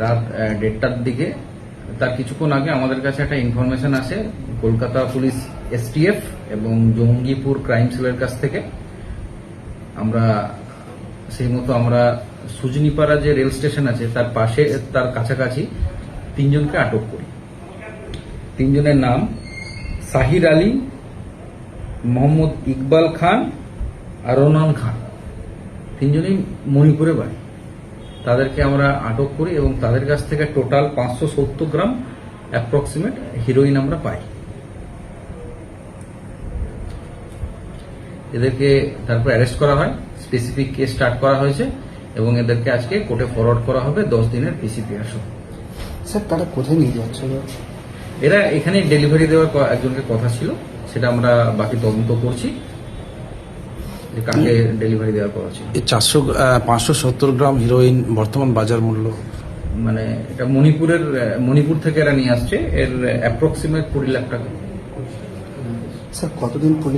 রাত 1:30টার দিকে। তার কিছুক্ষণ আগে আমাদের কাছে একটা ইনফরমেশন আসে কলকাতা পুলিশ STF এবং জঙ্গিপুর ক্রাইম সেলের কাছ থেকে। আমরা সেই মতো আমরা সুজনিপাড়া যে রেল স্টেশন আছে তার পাশে, তার কাছাকাছি 3 জনকে আটক করি। 3 জনের নাম সাহির আলী, মোহাম্মদ ইকবাল খান আর রোনান খান। 3 জনই মণিপুরে বাড়ি। তাদেরকে আমরা আটক করি এবং তাদের কাছ থেকে টোটাল 570 গ্রাম অ্যাপ্রক্সিমেট হিরোইন আমরা পাই। এদেরকে তারপর অ্যারেস্ট করা হয়, স্পেসিফিক কেস স্টার্ট করা হয়েছে এবং এদেরকে আজকে কোর্টে ফরওয়ার্ড করা হবে 10 দিনের PCPR সহ। স্যার তারা কোথায় নিয়ে যাচ্ছে? এরা এখানে ডেলিভারি দেওয়ার একজনকে কথা ছিল, সেটা আমরা বাকি তদন্ত করছি যে কাকে ডেলিভারি দেওয়ার কথা ছিল। এই 570 গ্রাম হিরোইন বর্তমান বাজার মূল্য, মানে এটা মণিপুর থেকে এরা নিয়ে আসছে, এর অ্যাপ্রক্সিমেট 20 লাখ টাকা। স্যার কতদিন পুলিশ